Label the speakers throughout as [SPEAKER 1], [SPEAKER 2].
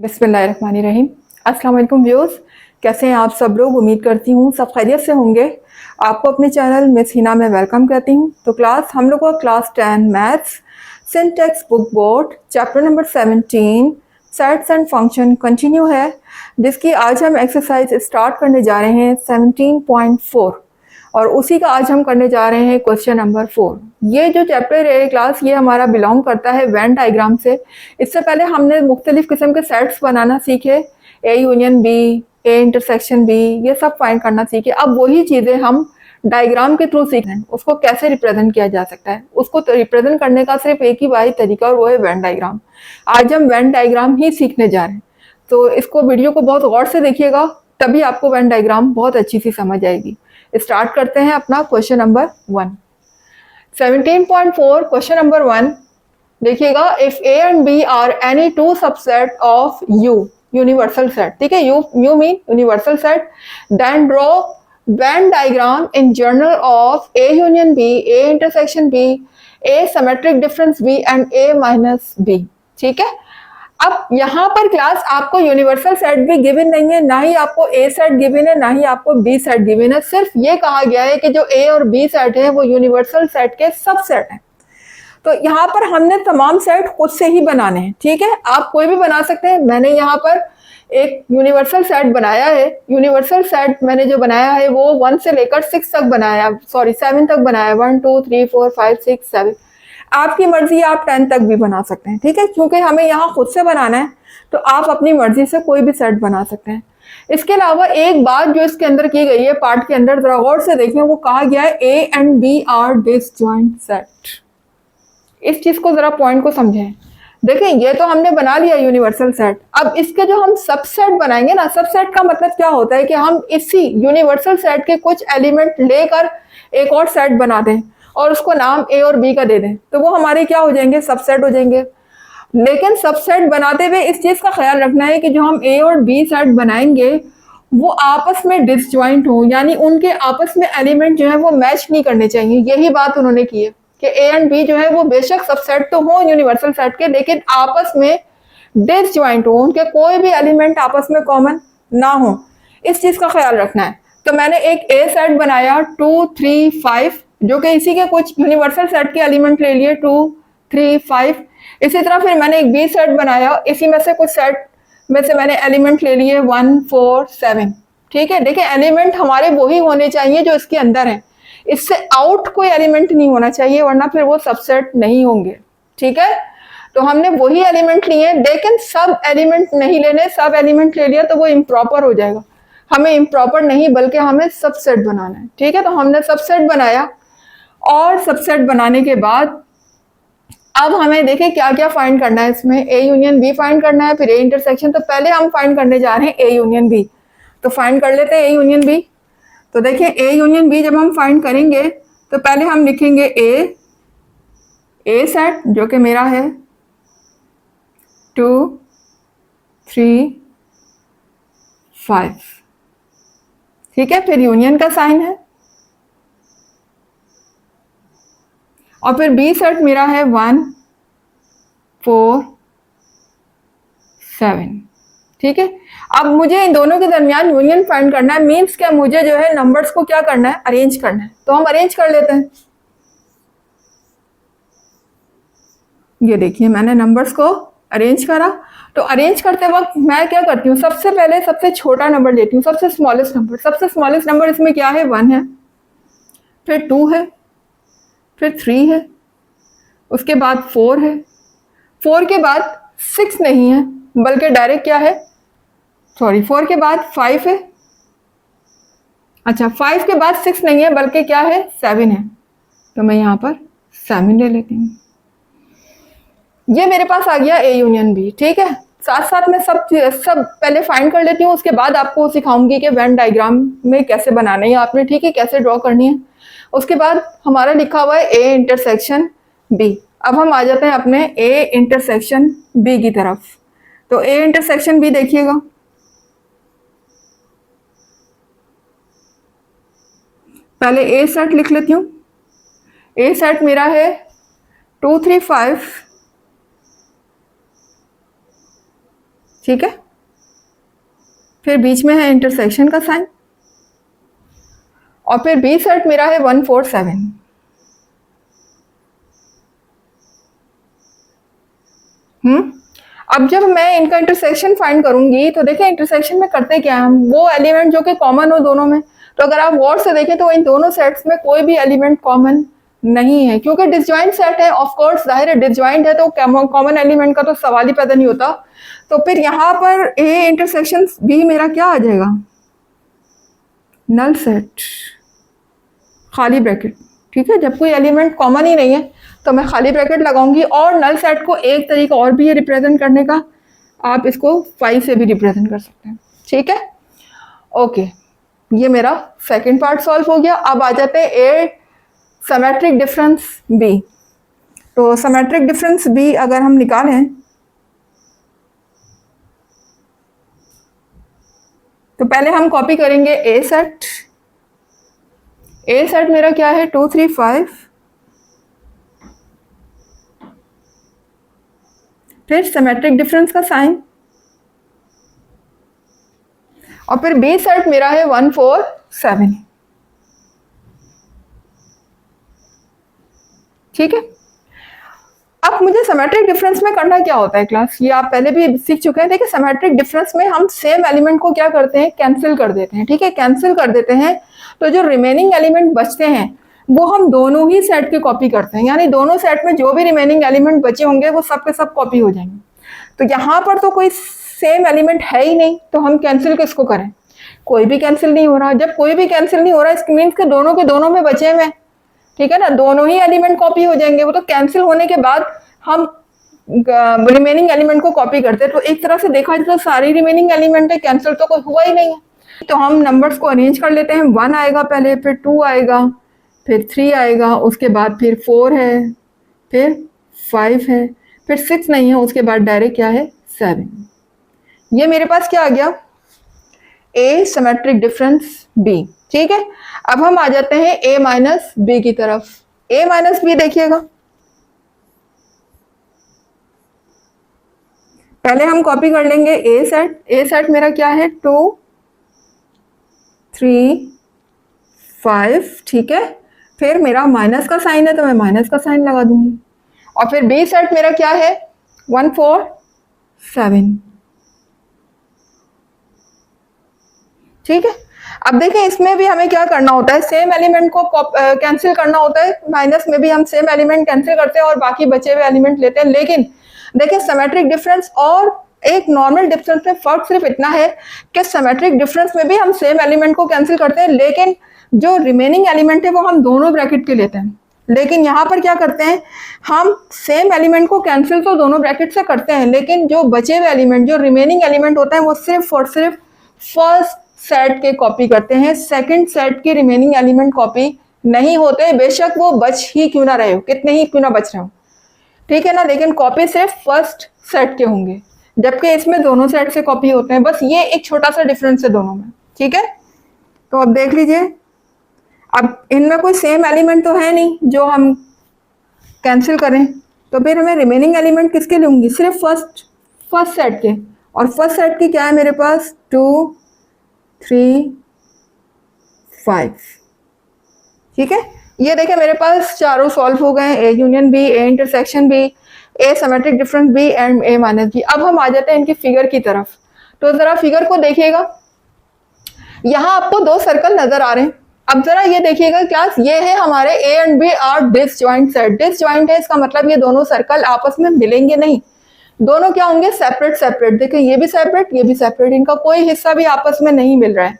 [SPEAKER 1] बिस्मिल्लाहिर्रहमानिर्रहीम। अस्सलाम वालेकुम व्यूअर्स, कैसे हैं आप सब लोग। उम्मीद करती हूँ सब खैरियत से होंगे। आपको अपने चैनल मिस हिना में वेलकम करती हूँ। तो क्लास हम लोग का class 10 maths syntax book board chapter number 17 sets and function continue है, जिसकी आज हम एक्सरसाइज स्टार्ट करने जा रहे हैं 17.4 और उसी का आज हम करने जा रहे हैं क्वेश्चन नंबर 4। ये जो चैप्टर है क्लास ये हमारा बिलोंग करता है वेन डायग्राम से। इससे पहले हमने मुख्तलिफ किस्म के सेट्स बनाना सीखे, A union B, A intersection B, ये सब फाइंड करना सीखे। अब वही चीज़ें हम डायग्राम के थ्रू सीख रहे हैं, उसको कैसे रिप्रेजेंट किया जा सकता है। उसको तो रिप्रेजेंट करने का सिर्फ एक ही वाही तरीका और वो है वेन डायग्राम। आज हम वेन डायग्राम ही सीखने जा रहे हैं, तो इसको वीडियो को बहुत गौर से देखिएगा, तभी आपको वेन डायग्राम बहुत अच्छी सी समझ आएगी। स्टार्ट करते हैं अपना क्वेश्चन नंबर 1। 17.4 क्वेश्चन नंबर 1 देखिएगा। If A and B are any two subset of U, universal set, ठीक है, U mean universal set, then draw Venn diagram in journal of A union B, A intersection B, A symmetric difference B and A minus B. ठीक है, अब यहाँ पर class आपको universal set भी given नहीं है, ना ही आपको ए सेट गिवन है, ना ही आपको बी सेट गिवन है। सिर्फ ये कहा गया है कि जो ए और बी सेट है वो यूनिवर्सल सेट के सबसेट है। तो यहाँ पर हमने तमाम सेट खुद से ही बनाने हैं, ठीक है, आप कोई भी बना सकते हैं। मैंने यहाँ पर एक यूनिवर्सल सेट बनाया है। यूनिवर्सल सेट मैंने जो बनाया है वो 1 से लेकर 6 तक बनाया, सॉरी 7 तक बनाया, 1 2 3 4 5 6 7। आपकी मर्जी, आप 10 तक भी बना सकते हैं, ठीक है, क्योंकि हमें यहाँ खुद से बनाना है तो आप अपनी मर्जी से कोई भी सेट बना सकते हैं। इसके अलावा एक बात जो इसके अंदर की गई है, पार्ट के अंदर जरा गौर से देखें, वो कहा गया है A and B are disjoint set. इस चीज को जरा पॉइंट को समझें। देखें, ये तो हमने बना लिया यूनिवर्सल सेट। अब इसके जो हम सबसेट बनाएंगे ना, सबसेट का मतलब क्या होता है कि हम इसी यूनिवर्सल सेट के कुछ एलिमेंट लेकर एक और सेट बना दें और उसको नाम ए और बी का दे दें, तो वो हमारे क्या हो जाएंगे, सबसेट हो जाएंगे। लेकिन सबसेट बनाते हुए इस चीज का ख्याल रखना है कि जो हम ए और बी सेट बनाएंगे वो आपस में डिसजॉइंट हो, यानी उनके आपस में एलिमेंट जो है वो मैच नहीं करने चाहिए। यही बात उन्होंने की है कि ए एंड बी जो है वो बेशक सबसेट तो हो यूनिवर्सल सेट के, लेकिन आपस में डिसजॉइंट हो, उनके कोई भी एलिमेंट आपस में कॉमन ना हो। इस चीज का ख्याल रखना है। तो मैंने एक ए सेट बनाया 2 3 5, जो कि इसी के कुछ यूनिवर्सल सेट के एलिमेंट ले लिए 2 3 5। इसी तरह फिर मैंने एक बी सेट बनाया, इसी में से कुछ सेट में से मैंने एलिमेंट ले लिए 1 4 7। ठीक है, देखिए एलिमेंट हमारे वही होने चाहिए जो इसके अंदर है, इससे आउट कोई एलिमेंट नहीं होना चाहिए, वरना फिर वो सबसेट नहीं होंगे। ठीक है, तो हमने वही एलिमेंट लिए, लेकिन सब एलिमेंट नहीं लेने। सब एलिमेंट ले लिया तो वो इम्प्रॉपर हो जाएगा। हमें इम्प्रॉपर नहीं बल्कि हमें सबसेट बनाना है। ठीक है, तो हमने सबसेट बनाया और सबसेट बनाने के बाद अब हमें देखें क्या क्या फाइंड करना है इसमें। ए यूनियन बी फाइंड करना है, फिर ए इंटरसेक्शन। तो पहले हम फाइंड करने जा रहे हैं ए यूनियन बी, तो फाइंड कर लेते हैं ए यूनियन बी। तो देखिए ए यूनियन बी जब हम फाइंड करेंगे तो पहले हम लिखेंगे ए सेट जो कि मेरा है 2 3 5। ठीक है, फिर यूनियन का साइन है और फिर बी सेट मेरा है 1 4 7। ठीक है, अब मुझे इन दोनों के दरमियान यूनियन फाइंड करना है। मींस क्या, मुझे जो है नंबर्स को क्या करना है, अरेंज करना है। तो हम अरेंज कर लेते हैं। ये देखिए मैंने नंबर्स को अरेंज करा। तो अरेंज करते वक्त मैं क्या करती हूँ, सबसे पहले सबसे छोटा नंबर लेती हूँ, सबसे स्मॉलेस्ट नंबर। सबसे स्मॉलेस्ट नंबर इसमें क्या है, 1 है, फिर 2 है, फिर 3 है, उसके बाद 4 है, 4 के बाद 6 नहीं है बल्कि डायरेक्ट क्या है, सॉरी 4 के बाद 5 है, अच्छा 5 के बाद 6 नहीं है बल्कि क्या है, 7 है। तो मैं यहाँ पर 7 ले लेती हूँ। ये मेरे पास आ गया ए यूनियन बी। ठीक है, साथ साथ में सब पहले फाइंड कर लेती हूँ, उसके बाद आपको सिखाऊंगी कि वेन डायग्राम में कैसे बनाना है आपने, ठीक है, कैसे ड्रॉ करनी है। उसके बाद हमारा लिखा हुआ है ए इंटरसेक्शन बी। अब हम आ जाते हैं अपने ए इंटरसेक्शन बी की तरफ। तो ए इंटरसेक्शन बी देखिएगा, पहले ए सेट लिख लेती हूँ। ए सेट मेरा है 2 3 5 ठीक है, फिर बीच में है इंटरसेक्शन का साइन, और फिर बी सेट मेरा है 1 4 7। अब जब मैं इनका इंटरसेक्शन फाइंड करूंगी तो देखिए इंटरसेक्शन में करते क्या है हम, वो एलिमेंट जो कि कॉमन हो दोनों में। तो अगर आप गौर से देखें तो इन दोनों सेट्स में कोई भी एलिमेंट कॉमन नहीं है, क्योंकि डिसजॉइंट सेट है। ऑफ कोर्स जाहिर है डिसजॉइंट है तो कॉमन एलिमेंट का तो सवाल ही पैदा नहीं होता। तो फिर यहाँ पर ए इंटरसेक्शन बी मेरा क्या आ जाएगा, नल सेट, खाली ब्रैकेट। ठीक है, जब कोई एलिमेंट कॉमन ही नहीं है तो मैं खाली ब्रैकेट लगाऊंगी। और नल सेट को एक तरीका और भी है रिप्रेजेंट करने का, आप इसको 5 से भी रिप्रेजेंट कर सकते हैं। ठीक है, ओके, ये मेरा सेकंड पार्ट सॉल्व हो गया। अब आ जाते हैं ए सिमेट्रिक डिफरेंस बी। तो सिमेट्रिक डिफरेंस बी अगर हम निकालें तो पहले हम कॉपी करेंगे ए सेट। ए सेट मेरा क्या है 2 3 5, फिर सिमेट्रिक डिफरेंस का साइन, और फिर बी सेट मेरा है 1 4 7। ठीक है, अब मुझे सिमेट्रिक डिफरेंस में करना क्या होता है क्लास, ये आप पहले भी सीख चुके हैं। देखिए सिमेट्रिक डिफरेंस में हम सेम एलिमेंट को क्या करते हैं, कैंसिल कर देते हैं। ठीक है, कैंसिल कर देते हैं तो जो रिमेनिंग एलिमेंट बचते हैं वो हम दोनों ही सेट के कॉपी करते हैं, यानी दोनों सेट में जो भी रिमेनिंग एलिमेंट बचे होंगे वो सब के सब कॉपी हो जाएंगे। तो यहाँ पर तो कोई सेम एलिमेंट है ही नहीं, तो हम कैंसिल किसको करें, कोई भी कैंसिल नहीं हो रहा। जब कोई भी कैंसिल नहीं हो रहा इसके मीन्स के दोनों के दोनों में बचे हुए, ठीक है ना, दोनों ही एलिमेंट कॉपी हो जाएंगे। वो तो कैंसिल होने के बाद हम रिमेनिंग एलिमेंट को कॉपी करते हैं। तो एक तरह से देखा जाए तो सारी रिमेनिंग एलिमेंट है, कैंसिल तो कोई हुआ ही नहीं है। तो हम नंबर्स को अरेंज कर लेते हैं। 1 आएगा पहले, फिर 2 आएगा, फिर 3 आएगा, उसके बाद फिर 4 है, फिर 5 है, फिर 6 नहीं है, उसके बाद डायरेक्ट क्या है 7। ये मेरे पास क्या आ गया, ए सिमेट्रिक डिफरेंस बी। ठीक है, अब हम आ जाते हैं ए माइनस बी की तरफ। ए माइनस बी देखिएगा, पहले हम कॉपी कर लेंगे ए सेट। ए सेट मेरा क्या है 2 3 5। ठीक है, फिर मेरा माइनस का साइन है तो मैं माइनस का साइन लगा दूंगी। और फिर बी सेट मेरा क्या है 1 4 7। ठीक है, अब देखें इसमें भी हमें क्या करना होता है, सेम एलिमेंट को कैंसिल करना होता है। माइनस में भी हम सेम एलिमेंट कैंसिल करते हैं और बाकी बचे हुए एलिमेंट लेते हैं। लेकिन देखिए सिमेट्रिक डिफरेंस और एक नॉर्मल डिफरेंस में फर्क सिर्फ इतना है कि सिमेट्रिक डिफरेंस में भी हम सेम एलिमेंट को कैंसिल करते हैं, लेकिन जो रिमेनिंग एलिमेंट है वो हम दोनों ब्रैकेट के लेते हैं। लेकिन यहाँ पर क्या करते हैं, हम सेम एलिमेंट को कैंसिल तो दोनों ब्रैकेट से करते हैं, लेकिन जो बचे हुए एलिमेंट, जो रिमेनिंग एलिमेंट होता है वो सिर्फ और सिर्फ फर्स्ट सेट के कॉपी करते हैं। सेकंड सेट के रिमेनिंग एलिमेंट कॉपी नहीं होते, बेशक वो बच ही क्यों ना रहे हो, कितने ही क्यों ना बच रहे हो। ठीक है ना, लेकिन कॉपी सिर्फ फर्स्ट सेट के होंगे, जबकि इसमें दोनों सेट से कॉपी होते हैं। बस ये एक छोटा सा डिफरेंस है दोनों में। ठीक है, तो अब देख लीजिए, अब इनमें कोई सेम एलिमेंट तो है नहीं जो हम कैंसिल करें, तो फिर हमें रिमेनिंग एलिमेंट किसके लूंगी, सिर्फ फर्स्ट सेट के। और फर्स्ट सेट की क्या है मेरे पास 2 3 5। ठीक है, ये देखें मेरे पास चारों सॉल्व हो गए, A union B, A intersection B, A symmetric difference B and A minus B. अब हम आ जाते हैं इनकी फिगर की तरफ। तो जरा फिगर को देखिएगा, यहाँ आपको 2 सर्कल नजर आ रहे हैं। अब जरा ये देखिएगा क्लास, ये है हमारे A and B are disjoint set. Disjoint है इसका मतलब ये दोनों सर्कल आपस में मिलेंगे नहीं, दोनों क्या होंगे सेपरेट सेपरेट। देखें ये भी सेपरेट, ये भी सेपरेट, इनका कोई हिस्सा भी आपस में नहीं मिल रहा है।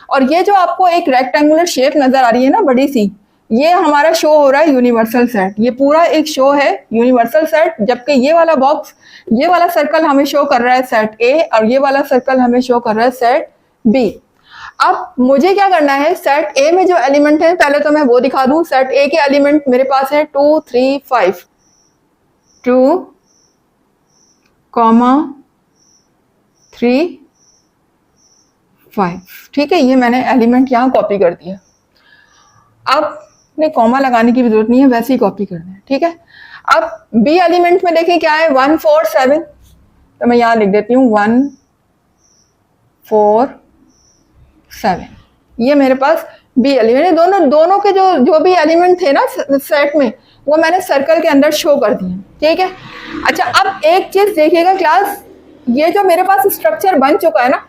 [SPEAKER 1] और ये जो आपको एक रेक्टेंगुलर शेप नजर आ रही है ना बड़ी सी, ये हमारा शो हो रहा है यूनिवर्सल सेट। ये पूरा एक शो है यूनिवर्सल सेट, जबकि ये वाला बॉक्स, ये वाला सर्कल हमें शो कर रहा है सेट ए, और ये वाला सर्कल हमें शो कर रहा है सेट बी। अब मुझे क्या करना है, सेट ए में जो एलिमेंट है पहले तो मैं वो दिखा दूं। सेट ए के एलिमेंट मेरे पास है 2 3 5, 2 3 5। ठीक है, ये मैंने एलिमेंट यहाँ कॉपी कर दिया। अब नहीं, कॉमा लगाने की भी जरूरत नहीं है, वैसे ही कॉपी करना है। ठीक है, अब बी एलिमेंट में देखिए क्या है 1 4 7। तो मैं यहाँ लिख देती हूँ 1 4 7। ये मेरे पास बी एलिमेंट, दोनों के जो भी एलिमेंट थे ना सेट में, वो मैंने सर्कल के अंदर शो कर दिए। ठीक है। अच्छा, अब एक चीज देखिएगा क्लास, ये जो मेरे पास स्ट्रक्चर बन चुका है ना,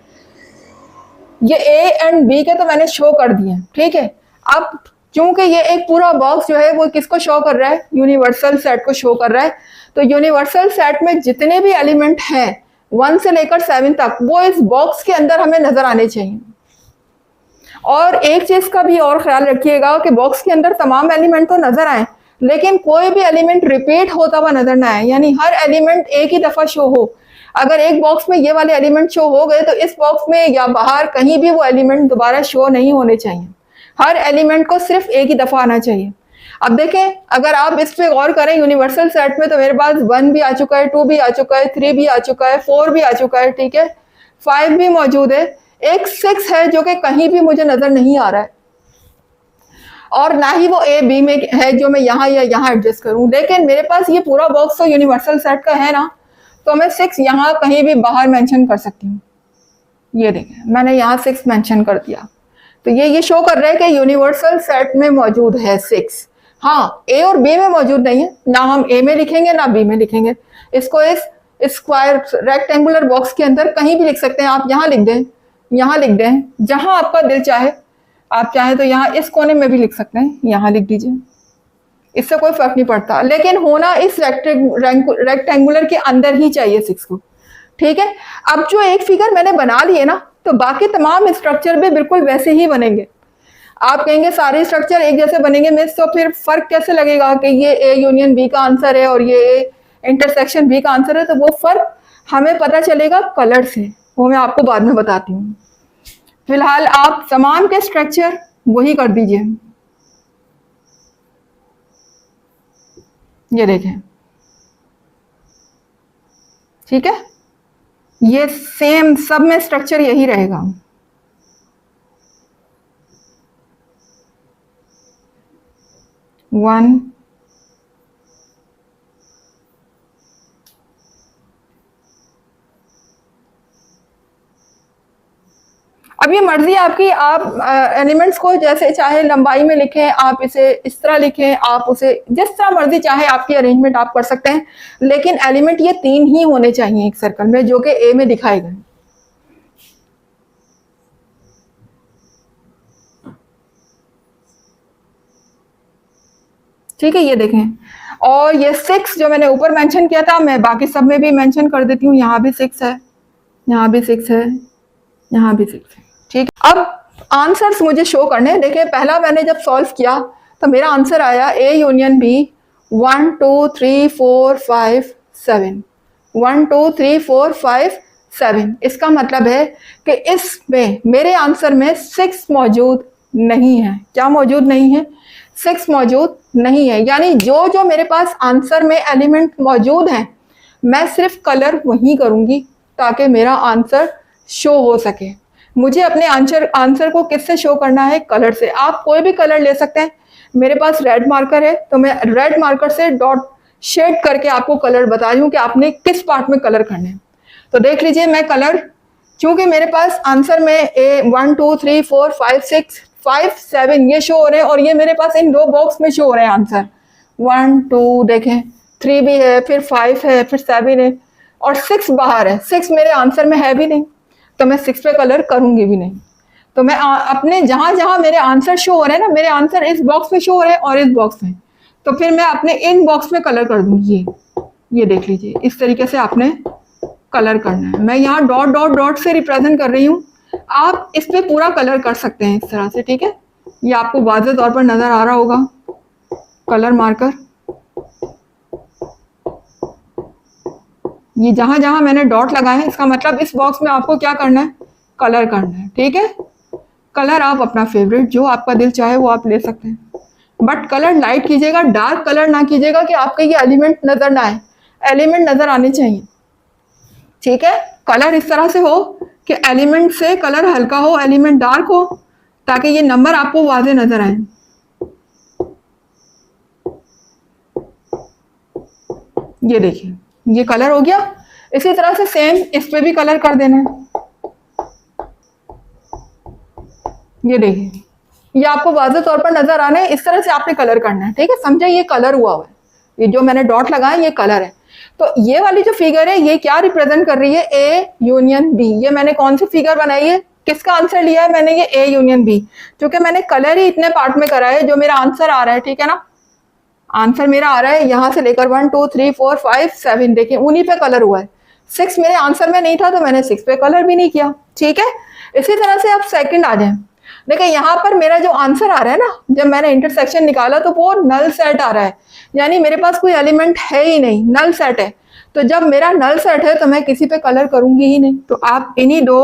[SPEAKER 1] ये ए एंड बी के तो मैंने शो कर दिए। ठीक है। अब चूंकि ये एक पूरा बॉक्स जो है वो किसको शो कर रहा है, यूनिवर्सल सेट को शो कर रहा है। तो यूनिवर्सल सेट में जितने भी एलिमेंट हैं 1 से लेकर 7 तक, वो इस बॉक्स के अंदर हमें नजर आने चाहिए। और एक चीज का भी और ख्याल रखिएगा कि बॉक्स के अंदर तमाम एलिमेंट तो नजर आए, लेकिन कोई भी एलिमेंट रिपीट होता हुआ नजर ना आए, यानी हर एलिमेंट एक ही दफा शो हो। अगर एक बॉक्स में ये वाले एलिमेंट शो हो गए तो इस बॉक्स में या बाहर कहीं भी वो एलिमेंट दोबारा शो नहीं होने चाहिए। हर एलिमेंट को सिर्फ एक ही दफा आना चाहिए। अब देखें, अगर आप इस पे गौर करें यूनिवर्सल सेट में, तो मेरे पास 1 भी आ चुका है, 2 भी आ चुका है, 3 भी आ चुका है, 4 भी आ चुका है। ठीक है। 5 भी मौजूद है, एक 6 है जो कि कहीं भी मुझे नजर नहीं आ रहा है, और ना ही वो ए बी में है जो मैं यहाँ या यहाँ एडजस्ट करूं। लेकिन मेरे पास ये पूरा बॉक्स तो यूनिवर्सल सेट का है ना, तो मैं 6 यहाँ कहीं भी बाहर मेंशन कर सकती हूँ। ये देखें, मैंने यहाँ 6 मेंशन कर दिया, तो ये शो कर रहा है कि यूनिवर्सल सेट में मौजूद है 6। हाँ, ए और बी में मौजूद नहीं है, ना हम ए में लिखेंगे ना बी में लिखेंगे। इसको इस स्क्वायर रेक्टेंगुलर बॉक्स के अंदर कहीं भी लिख सकते हैं। आप यहाँ लिख दें, यहाँ लिख दें, जहां आपका दिल चाहे। आप चाहे तो यहाँ इस कोने में भी लिख सकते हैं, यहाँ लिख दीजिए, इससे कोई फर्क नहीं पड़ता, लेकिन होना इस रेक्टेंगुलर के अंदर ही चाहिए 6 को। ठीक है। अब जो एक फिगर मैंने बना ली है ना, तो बाकी तमाम स्ट्रक्चर भी बिल्कुल वैसे ही बनेंगे। आप कहेंगे सारे स्ट्रक्चर एक जैसे बनेंगे मिस, तो फिर फर्क कैसे लगेगा कि ये ए यूनियन बी का आंसर है और ये ए इंटरसेक्शन बी का आंसर है? तो वो फर्क हमें पता चलेगा कलर से, वो मैं आपको बाद में बताती हूँ। फिलहाल आप तमाम के स्ट्रक्चर वही कर दीजिए। ये देखें, ठीक है, ये सेम सब में स्ट्रक्चर यही रहेगा। वन, अब ये मर्जी आपकी, आप एलिमेंट्स को जैसे चाहे लंबाई में लिखें, आप इसे इस तरह लिखें, आप उसे जिस तरह मर्जी चाहे आपकी अरेंजमेंट आप कर सकते हैं, लेकिन एलिमेंट ये 3 ही होने चाहिए एक सर्कल में, जो कि ए में दिखाए गए। ठीक है, ये देखें। और ये 6 जो मैंने ऊपर मेंशन किया था, मैं बाकी सब में भी मेंशन कर देती हूँ। यहाँ भी 6 है, यहाँ भी 6 है, यहाँ भी 6 है। ठीक। अब आंसर्स मुझे शो करने हैं। देखिए, पहला मैंने जब सॉल्व किया तो मेरा आंसर आया ए यूनियन बी 1 2 3 4 5 7। 1 2 3 4 5 7। इसका मतलब है कि इसमें मेरे आंसर में 6 मौजूद नहीं है। क्या मौजूद नहीं है? 6 मौजूद नहीं है। यानी जो जो मेरे पास आंसर में एलिमेंट मौजूद हैं, मैं सिर्फ कलर वही करूंगी ताकि मेरा आंसर शो हो सके। मुझे अपने आंसर को किससे शो करना है? कलर से। आप कोई भी कलर ले सकते हैं। मेरे पास रेड मार्कर है, तो मैं रेड मार्कर से डॉट शेड करके आपको कलर बता रही हूँ कि आपने किस पार्ट में कलर करने हैं। तो देख लीजिए, मैं कलर, चूंकि मेरे पास आंसर में ए 1 2 3 4 5 6 5 7 ये शो हो रहे हैं, और ये मेरे पास इन 2 बॉक्स में शो हो रहे हैं आंसर। 1 2 देखें, 3 भी है, फिर 5 है, फिर 7 है, और 6 बाहर है। 6 मेरे आंसर में है भी नहीं, तो मैं 6 पे कलर करूंगी भी नहीं। तो मैं अपने जहां जहां मेरे आंसर शो हो रहे हैं ना, मेरे आंसर इस बॉक्स में शो हो रहे हैं और इस बॉक्स में, तो फिर मैं अपने इन बॉक्स में कलर कर दूंगी। ये देख लीजिए, इस तरीके से आपने कलर करना है। मैं यहाँ डॉट डॉट डॉट से रिप्रेजेंट कर रही हूँ, आप इस पे पूरा कलर कर सकते हैं इस तरह से। ठीक है, ये आपको वाज़ेह तौर पर नजर आ रहा होगा कलर मार्कर। ये जहां जहां मैंने डॉट लगाए हैं, इसका मतलब इस बॉक्स में आपको क्या करना है? कलर करना है। ठीक है, कलर आप अपना फेवरेट जो आपका दिल चाहे वो आप ले सकते हैं, बट कलर लाइट कीजिएगा, डार्क कलर ना कीजिएगा कि आपके ये एलिमेंट नजर ना आए। एलिमेंट नजर आने चाहिए। ठीक है, कलर इस तरह से हो कि एलिमेंट से कलर हल्का हो, एलिमेंट डार्क हो, ताकि ये नंबर आपको वाज़ेह नजर आए। ये देखिए, ये कलर हो गया। इसी तरह से सेम इस पे भी कलर कर देना है। ये देखिए, ये आपको वाज़ेह तौर पर नजर आना है, इस तरह से आपने कलर करना है, ठीक है। समझे, ये कलर हुआ है, ये जो मैंने डॉट लगाया ये कलर है। तो ये वाली जो फिगर है ये क्या रिप्रेजेंट कर रही है, ए यूनियन बी। ये मैंने कौन सी फिगर बनाई है, किसका आंसर लिया है मैंने, ये ए यूनियन बी। क्योंकि मैंने कलर ही इतने पार्ट में करा है, जो मेरा आंसर आ रहा है, ठीक है ना, आंसर मेरा आ रहा है यहाँ से लेकर 1 2 3 4 5 7, देखिए उन्हीं पे कलर हुआ है। 6 मेरे आंसर में नहीं था तो मैंने 6 पे कलर भी नहीं किया, ठीक है। इसी तरह से आप सेकंड आ जाए, देखिए यहाँ पर मेरा जो आंसर आ रहा है ना, जब मैंने इंटरसेक्शन निकाला तो वो नल सेट आ रहा है, यानी मेरे पास कोई एलिमेंट है ही नहीं, नल सेट है। तो जब मेरा नल सेट है तो मैं किसी पे कलर करूंगी ही नहीं। तो आप इन्हीं 2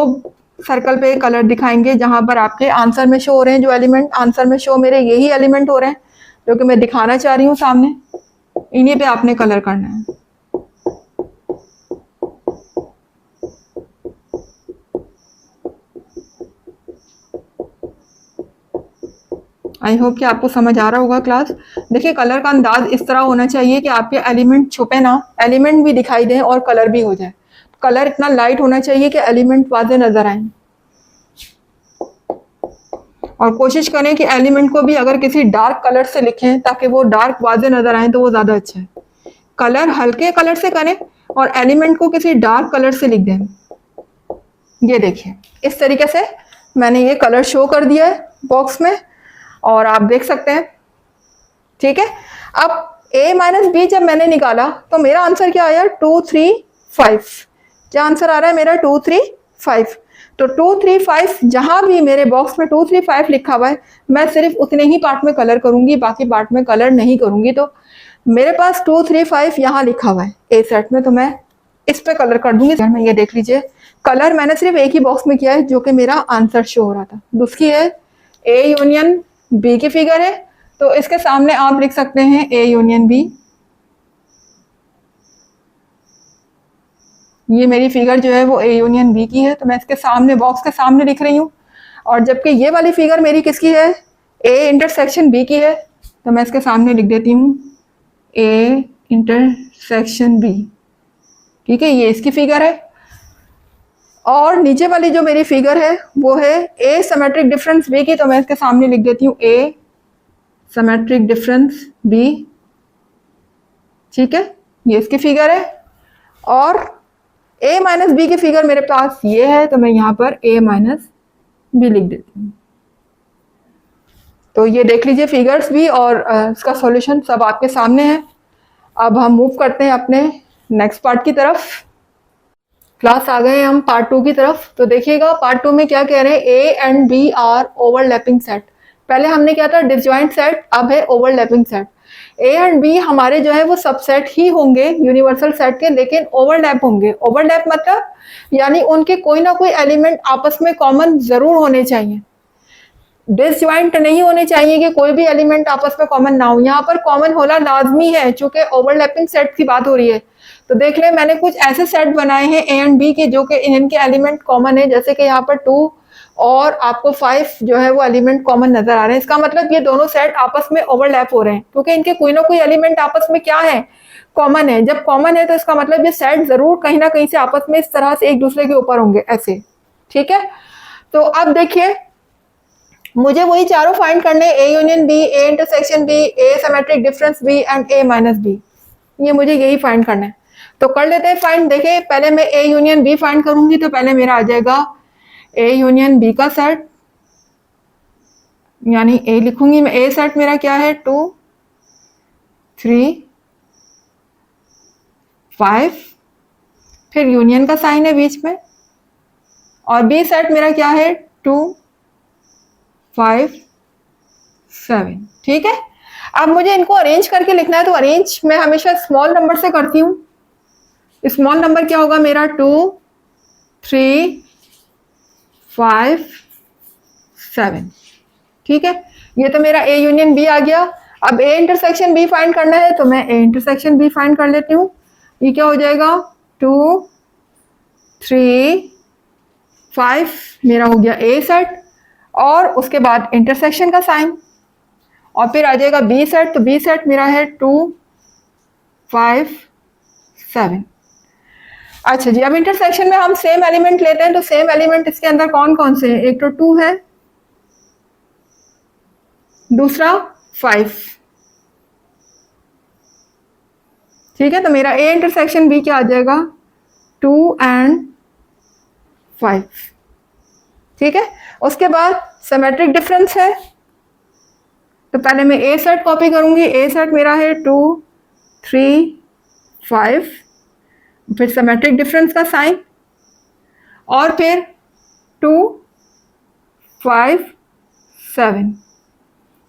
[SPEAKER 1] सर्कल पे कलर दिखाएंगे जहां पर आपके आंसर में शो हो रहे हैं, जो एलिमेंट आंसर में शो मेरे यही एलिमेंट हो रहे हैं जो कि मैं दिखाना चाह रही हूँ सामने, इन्हीं पे आपने कलर करना है। आई होप कि आपको समझ आ रहा होगा क्लास। देखिए कलर का अंदाज इस तरह होना चाहिए कि आपके एलिमेंट छुपे ना, एलिमेंट भी दिखाई दें और कलर भी हो जाए। कलर इतना लाइट होना चाहिए कि एलिमेंट वाज़े नजर आए, और कोशिश करें कि एलिमेंट को भी अगर किसी डार्क कलर से लिखें ताकि वो डार्क वाज़े नजर आए तो वो ज़्यादा अच्छा है। कलर हल्के कलर से करें और एलिमेंट को किसी डार्क कलर से लिख दें। ये देखिए इस तरीके से मैंने ये कलर शो कर दिया है बॉक्स में, और आप देख सकते हैं, ठीक है। अब a माइनस बी जब मैंने निकाला तो मेरा आंसर क्या आया, 2 3 5। क्या आंसर आ रहा है मेरा, 2 3 5। तो 2 3 5 जहां भी मेरे बॉक्स में 2 3 5 लिखा हुआ है, मैं सिर्फ उतने ही पार्ट में कलर करूंगी, बाकी पार्ट में कलर नहीं करूंगी। तो मेरे पास 2 3 5 यहाँ लिखा हुआ है ए सेट में, तो मैं इस पे कलर कर दूंगी। में ये देख लीजिए कलर मैंने सिर्फ एक ही बॉक्स में किया है जो कि मेरा आंसर शो हो रहा था। दूसरी है ए यूनियन बी की फिगर है, तो इसके सामने आप लिख सकते हैं ए यूनियन बी। ये मेरी फिगर जो है वो ए यूनियन बी की है, तो मैं इसके सामने बॉक्स के सामने लिख रही हूँ। और जबकि ये वाली फिगर मेरी किसकी है, ए इंटरसेक्शन बी की है, तो मैं इसके सामने लिख देती हूँ ए इंटरसेक्शन बी, ठीक है। ये इसकी फिगर है। और नीचे वाली जो मेरी फिगर है वो है ए सिमेट्रिक डिफरेंस बी की, तो मैं इसके सामने लिख देती हूँ ए सिमेट्रिक डिफरेंस बी, ठीक है। ये इसकी फिगर है। और ए माइनस बी की फिगर मेरे पास ये है, तो मैं यहाँ पर ए माइनस बी लिख देती हूँ। तो ये देख लीजिए फिगर्स भी और इसका सॉल्यूशन सब आपके सामने है। अब हम मूव करते हैं अपने नेक्स्ट पार्ट की तरफ। क्लास आ गए हम पार्ट 2 की तरफ। तो देखिएगा पार्ट 2 में क्या कह रहे हैं, A and B are overlapping set. पहले हमने क्या था, डिसजॉइंट सेट, अब है overlapping set. A and B हमारे जो है वो सबसेट ही होंगे यूनिवर्सल सेट के, लेकिन ओवरलैप होंगे। ओवरलैप मतलब यानी उनके कोई ना कोई एलिमेंट आपस में कॉमन जरूर होने चाहिए, डिसजॉइंट नहीं होने चाहिए कि कोई भी एलिमेंट आपस में कॉमन ना हो। यहाँ पर कॉमन होना लाजमी है चूंकि ओवरलैपिंग सेट की बात हो रही है। तो देख ले मैंने कुछ ऐसे सेट बनाए हैं ए एंड बी के जो कि इनके एलिमेंट कॉमन है, जैसे कि यहाँ पर 2 और आपको 5 जो है वो एलिमेंट कॉमन नजर आ रहे हैं। इसका मतलब ये दोनों सेट आपस में ओवरलैप हो रहे हैं क्योंकि इनके कोई ना कोई एलिमेंट आपस में क्या है, कॉमन है। जब कॉमन है तो इसका मतलब ये सेट जरूर कहीं ना कहीं से आपस में इस तरह से एक दूसरे के ऊपर होंगे, ऐसे, ठीक है। तो अब देखिए मुझे वही चारों फाइंड करने, A union B, A intersection B, A symmetric difference B and A minus B. ये मुझे यही फाइंड करना है, तो कर लेते हैं फाइंड। देखिए पहले मैं ए यूनियन बी फाइंड करूंगी, तो पहले मेरा आ जाएगा ए यूनियन बी का सेट, यानी ए लिखूंगी मैं। ए सेट मेरा क्या है, 2 3 5, फिर यूनियन का साइन है बीच में, और बी सेट मेरा क्या है, 2 5 7, ठीक है। अब मुझे इनको अरेंज करके लिखना है, तो अरेंज मैं हमेशा स्मॉल नंबर से करती हूँ। स्मॉल नंबर क्या होगा मेरा, 2 3 5 7, ठीक है। ये तो मेरा ए यूनियन बी आ गया। अब ए इंटरसेक्शन बी फाइंड करना है, तो मैं ए इंटरसेक्शन बी फाइंड कर लेती हूँ। ये क्या हो जाएगा, 2 3 5 मेरा हो गया ए सेट, और उसके बाद इंटरसेक्शन का साइन, और फिर आ जाएगा बी सेट। तो बी सेट मेरा है 2 5 7। अच्छा जी, अब इंटरसेक्शन में हम सेम एलिमेंट लेते हैं, तो सेम एलिमेंट इसके अंदर कौन कौन से हैं? एक तो 2 है, दूसरा 5। ठीक है, तो मेरा ए इंटरसेक्शन बी क्या आ जाएगा? 2 एंड 5। ठीक है, उसके बाद सिमेट्रिक डिफरेंस है, तो पहले मैं ए सेट कॉपी करूंगी। ए सेट मेरा है 2 3 5, फिर सिमेट्रिक डिफरेंस का साइन, और फिर 2 5 7।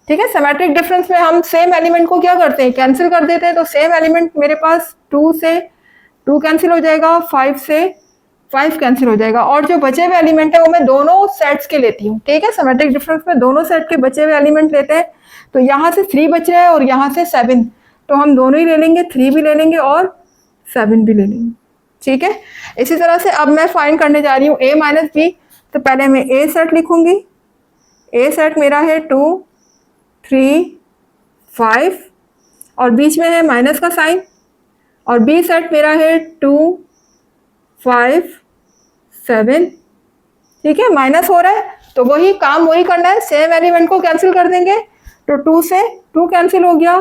[SPEAKER 1] ठीक है, सिमेट्रिक डिफरेंस में हम सेम एलिमेंट को क्या करते हैं? कैंसिल कर देते हैं। तो सेम एलिमेंट मेरे पास 2 से 2 कैंसिल हो जाएगा, 5 से 5 कैंसिल हो जाएगा, और जो बचे हुए एलिमेंट है वो मैं दोनों सेट्स के लेती हूँ। ठीक है, सिमेट्रिक डिफरेंस में दोनों सेट के बचे हुए एलिमेंट लेते हैं। तो यहाँ से 3 बच रहा है और यहाँ से 7, तो हम दोनों ही ले लेंगे, 3 भी ले लेंगे और 7 भी ले लेंगे। ठीक है, इसी तरह से अब मैं फाइंड करने जा रही हूँ a माइनस बी। तो पहले मैं a सेट लिखूंगी। a सेट मेरा है 2 3 5 और बीच में है माइनस का साइन, और b सेट मेरा है 2 5 7। ठीक है, माइनस हो रहा है तो वही काम वही करना है, सेम एलिमेंट को कैंसिल कर देंगे। तो 2 से 2 कैंसिल हो गया,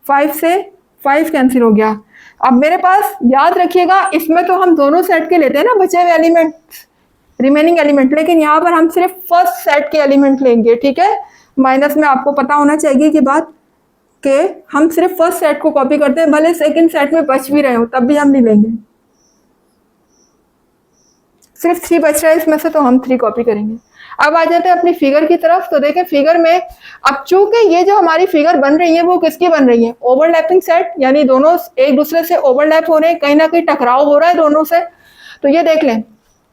[SPEAKER 1] 5 से 5 कैंसिल हो गया। अब मेरे पास याद रखिएगा, इसमें तो हम दोनों सेट के लेते हैं ना बचे हुए एलिमेंट, रिमेनिंग एलिमेंट, लेकिन यहाँ पर हम सिर्फ फर्स्ट सेट के एलिमेंट लेंगे। ठीक है, माइनस में आपको पता होना चाहिए कि बात के हम सिर्फ फर्स्ट सेट को कॉपी करते हैं, भले सेकंड सेट में बच भी रहे हो तब भी हम नहीं लेंगे। सिर्फ 3 बच रहा है इसमें से, तो हम 3 कॉपी करेंगे। अब आ जाते हैं अपनी फिगर की तरफ। तो देखें फिगर में, अब चूंकि ये जो हमारी फिगर बन रही है वो किसकी बन रही है? ओवरलैपिंग सेट, यानी दोनों एक दूसरे से ओवरलैप हो रहे हैं, कहीं ना कहीं टकराव हो रहा है दोनों से। तो ये देख लें,